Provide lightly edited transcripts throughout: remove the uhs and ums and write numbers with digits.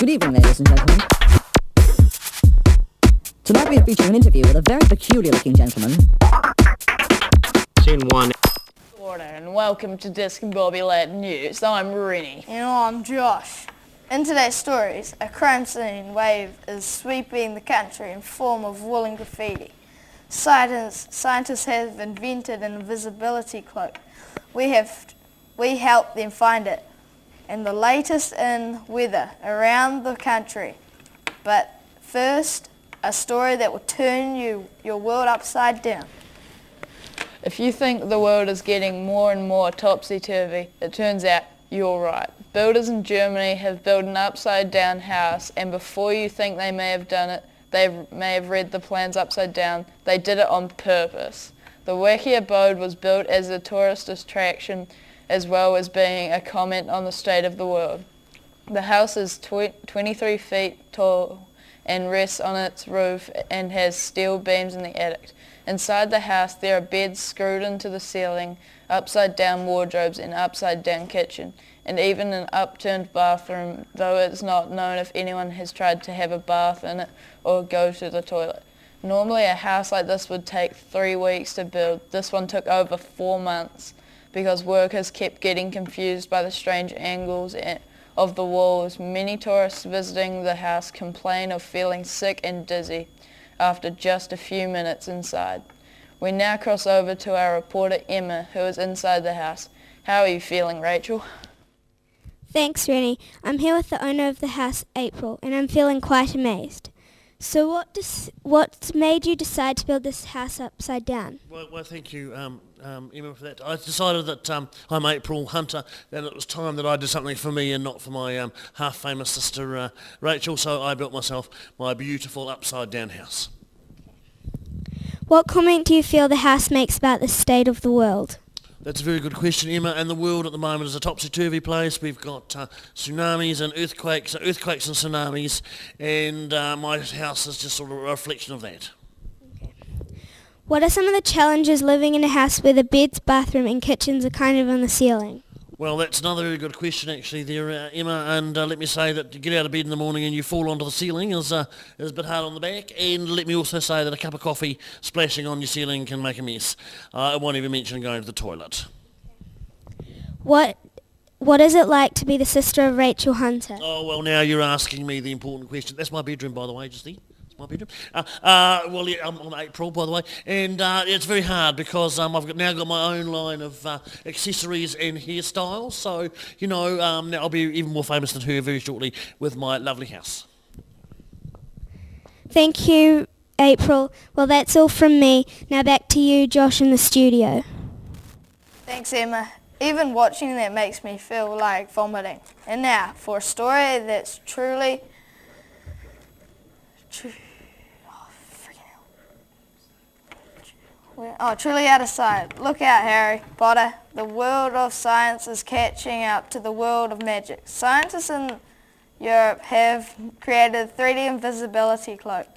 Good evening, ladies and gentlemen. Tonight we feature an interview with a very peculiar-looking gentleman. Scene 1. And welcome to Discombobulated News. I'm Rennie. And I'm Josh. In today's stories, a crime scene wave is sweeping the country in form of woolen graffiti. Scientists have invented an invisibility cloak. We helped them find it. And the latest in weather around the country. But first, a story that will turn your world upside down. If you think the world is getting more and more topsy-turvy, it turns out you're right. Builders in Germany have built an upside-down house, and before you think they may have done it, they may have read the plans upside down. They did it on purpose. The wacky abode was built as a tourist attraction as well as being a comment on the state of the world. The house is 23 feet tall and rests on its roof and has steel beams in the attic. Inside the house there are beds screwed into the ceiling, upside-down wardrobes and upside-down kitchen, and even an upturned bathroom, though it's not known if anyone has tried to have a bath in it or go to the toilet. Normally a house like this would take 3 weeks to build. This one took over 4 months because workers kept getting confused by the strange angles of the walls. Many tourists visiting the house complain of feeling sick and dizzy after just a few minutes inside. We now cross over to our reporter Emma, who is inside the house. How are you feeling, Rachel? Thanks, Rennie. I'm here with the owner of the house, April, and I'm feeling quite amazed. So what made you decide to build this house upside down? Well, thank you, Emma, for that. I decided that I'm April Hunter, and it was time that I did something for me and not for my half-famous sister Rachel, so I built myself my beautiful upside-down house. What comment do you feel the house makes about the state of the world? That's a very good question, Emma, and the world at the moment is a topsy-turvy place. We've got tsunamis and earthquakes and tsunamis, and my house is just sort of a reflection of that. What are some of the challenges living in a house where the beds, bathroom and kitchens are kind of on the ceiling? Well, that's another very good question actually there, Emma, and let me say that to get out of bed in the morning and you fall onto the ceiling is a bit hard on the back, and let me also say that a cup of coffee splashing on your ceiling can make a mess. I won't even mention going to the toilet. What is it like to be the sister of Rachel Hunter? Oh, well, now you're asking me the important question. That's my bedroom, by the way, just there. My bedroom. Well, yeah, I'm on April, by the way, and it's very hard because I've now got my own line of accessories and hairstyles, so, now I'll be even more famous than her very shortly with my lovely house. Thank you, April. Well, that's all from me. Now back to you, Josh, in the studio. Thanks, Emma. Even watching that makes me feel like vomiting. And now, for a story that's truly out of sight. Look out, Harry Potter. The world of science is catching up to the world of magic. Scientists in Europe have created a 3D invisibility cloak,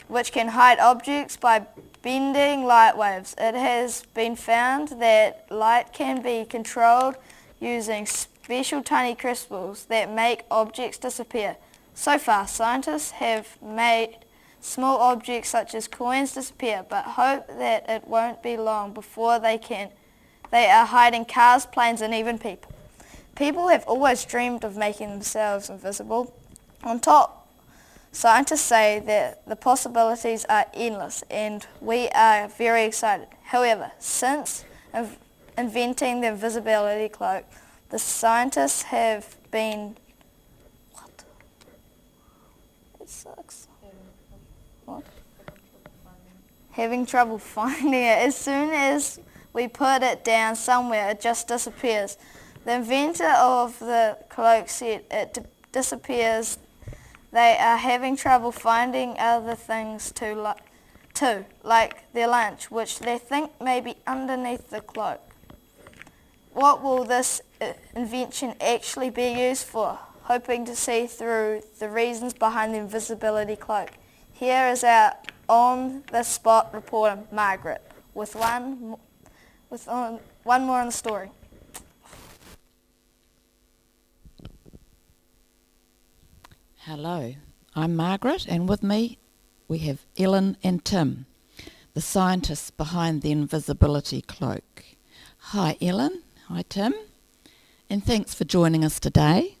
which can hide objects by bending light waves. It has been found that light can be controlled using special tiny crystals that make objects disappear. So far, scientists have made small objects such as coins disappear, but hope that it won't be long before they can. They are hiding cars, planes, and even people. People have always dreamed of making themselves invisible. On top, scientists say that the possibilities are endless, and we are very excited. However, since inventing the invisibility cloak, the scientists have been... It sucks. What? Having trouble finding it. As soon as we put it down somewhere, it just disappears. The inventor of the cloak said it disappears. They are having trouble finding other things too, like their lunch, which they think may be underneath the cloak. What will this invention actually be used for? Hoping to see through the reasons behind the invisibility cloak. Here is our on-the-spot reporter, Margaret, with one more on the story. Hello, I'm Margaret, and with me we have Ellen and Tim, the scientists behind the invisibility cloak. Hi Ellen, hi Tim, and thanks for joining us today.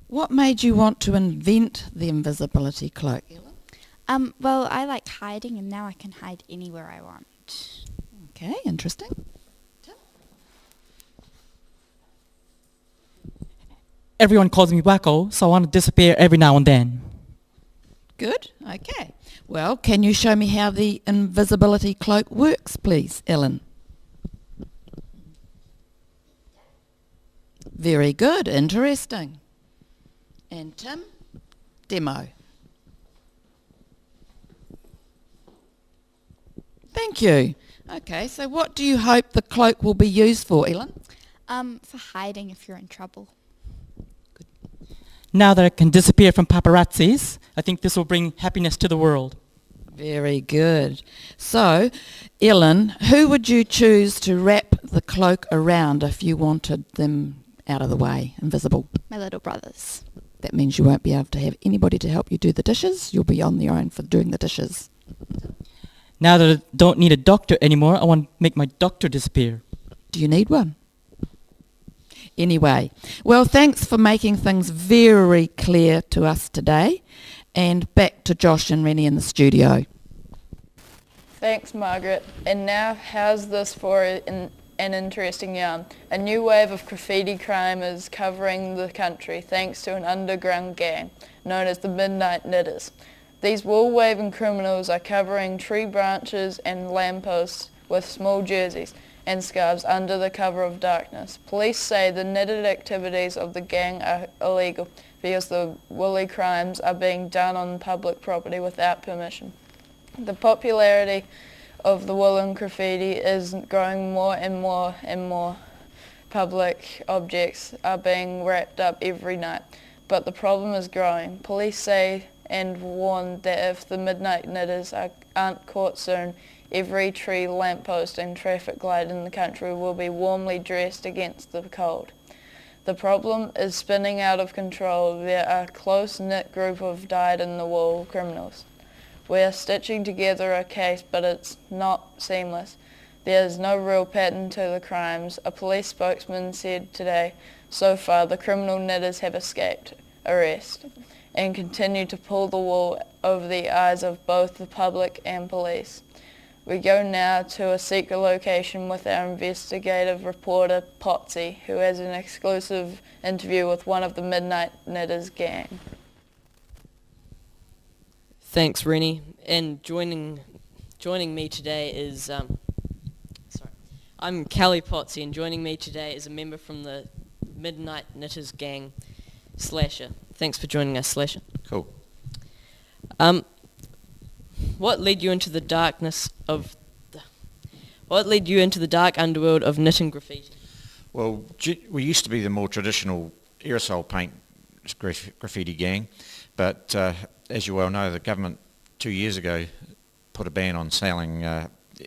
What made you want to invent the invisibility cloak, Ellen? Well, I like hiding, and now I can hide anywhere I want. Okay, interesting. Everyone calls me Wacko, so I want to disappear every now and then. Good, okay. Well, can you show me how the invisibility cloak works, please, Ellen? Very good, interesting. And Tim, demo. Thank you. Okay, so what do you hope the cloak will be used for, Ellen? For hiding if you're in trouble. Now that I can disappear from paparazzis, I think this will bring happiness to the world. Very good. So, Ellen, who would you choose to wrap the cloak around if you wanted them out of the way, invisible? My little brothers. That means you won't be able to have anybody to help you do the dishes. You'll be on your own for doing the dishes. Now that I don't need a doctor anymore, I want to make my doctor disappear. Do you need one? Anyway, well, thanks for making things very clear to us today. And back to Josh and Rennie in the studio. Thanks, Margaret. And now, how's this for an interesting yarn? A new wave of graffiti crime is covering the country thanks to an underground gang known as the Midnight Knitters. These wool-waving criminals are covering tree branches and lampposts with small jerseys and scarves under the cover of darkness. Police say the knitted activities of the gang are illegal because the woolly crimes are being done on public property without permission. The popularity of the woolen graffiti is growing more and more and more. Public objects are being wrapped up every night, but the problem is growing. Police say and warn that if the Midnight Knitters aren't caught soon, every tree, lamppost and traffic light in the country will be warmly dressed against the cold. The problem is spinning out of control. There are a close-knit group of dyed-in-the-wool criminals. We are stitching together a case, but it's not seamless. There is no real pattern to the crimes. A police spokesman said today, so far the criminal knitters have escaped arrest and continue to pull the wool over the eyes of both the public and police. We go now to a secret location with our investigative reporter, Potsy, who has an exclusive interview with one of the Midnight Knitters gang. Thanks, Rennie. And joining me today is, I'm Callie Potsy, and joining me today is a member from the Midnight Knitters gang, Slasher. Thanks for joining us, Slasher. Cool. What led you into the dark underworld of knitting graffiti? Well, we used to be the more traditional aerosol paint graffiti gang, but as you well know, the government 2 years ago put a ban on selling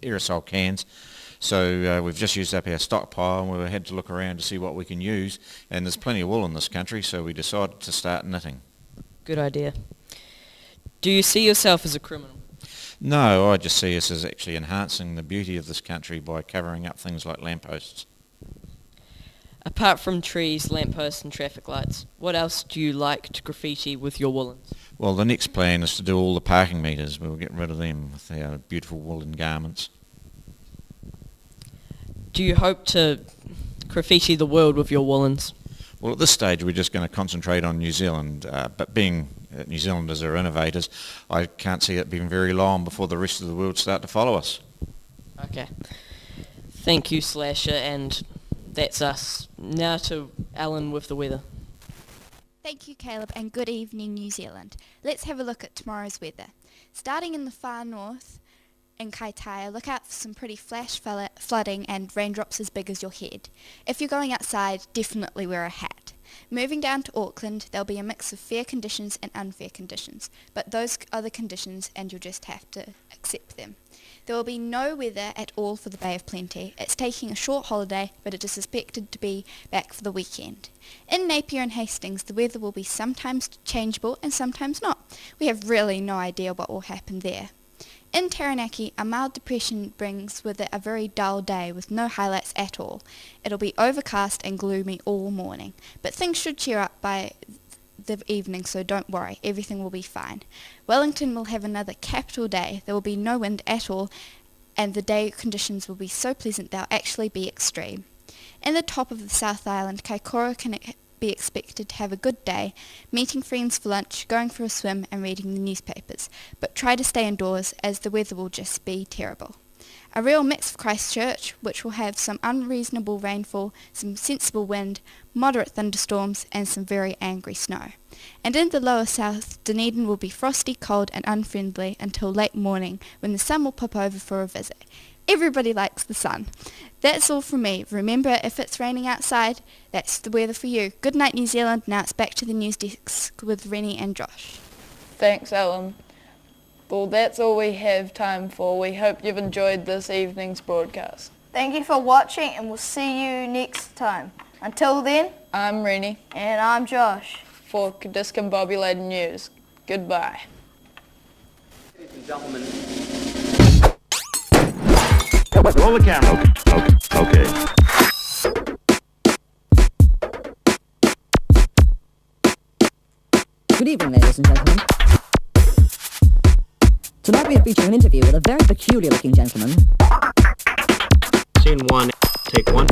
aerosol cans. So we've just used up our stockpile, and we had to look around to see what we can use, and there's plenty of wool in this country, so we decided to start knitting. Good idea. Do you see yourself as a criminal? No, I just see us as actually enhancing the beauty of this country by covering up things like lampposts. Apart from trees, lampposts and traffic lights, what else do you like to graffiti with your woolens? Well, the next plan is to do all the parking meters. We'll get rid of them with our beautiful woolen garments. Do you hope to graffiti the world with your woolens? Well, at this stage we're just going to concentrate on New Zealand, but being New Zealanders are innovators, I can't see it being very long before the rest of the world start to follow us. Okay. Thank you, Slasher, and that's us. Now to Alan with the weather. Thank you, Caleb, and good evening, New Zealand. Let's have a look at tomorrow's weather. Starting in the far north, in Kaitaia, look out for some pretty flash flooding and raindrops as big as your head. If you're going outside, definitely wear a hat. Moving down to Auckland, there'll be a mix of fair conditions and unfair conditions, but those are the conditions and you'll just have to accept accept them. There will be no weather at all for the Bay of Plenty. It's taking a short holiday, but it is expected to be back for the weekend. In Napier and Hastings, the weather will be sometimes changeable and sometimes not. We have really no idea what will happen there. In Taranaki, a mild depression brings with it a very dull day with no highlights at all. It'll be overcast and gloomy all morning, but things should cheer up by the evening, so don't worry, everything will be fine. Wellington will have another capital day. There will be no wind at all, and the day conditions will be so pleasant they'll actually be extreme. In the top of the South Island, Kaikoura can be expected to have a good day, meeting friends for lunch, going for a swim and reading the newspapers, but try to stay indoors as the weather will just be terrible. A real mix for Christchurch, which will have some unreasonable rainfall, some sensible wind, moderate thunderstorms and some very angry snow. And in the lower south, Dunedin will be frosty, cold and unfriendly until late morning when the sun will pop over for a visit. Everybody likes the sun. That's all from me. Remember, if it's raining outside, that's the weather for you. Good night, New Zealand. Now it's back to the news desk with Rennie and Josh. Thanks, Ellen. Well, that's all we have time for. We hope you've enjoyed this evening's broadcast. Thank you for watching, and we'll see you next time. Until then, I'm Rennie. And I'm Josh. For Discombobulated News. Goodbye. Ladies and gentlemen. Roll the camera. Okay. Good evening, ladies and gentlemen. Tonight we are featuring an interview with a very peculiar-looking gentleman. Scene 1, take 1.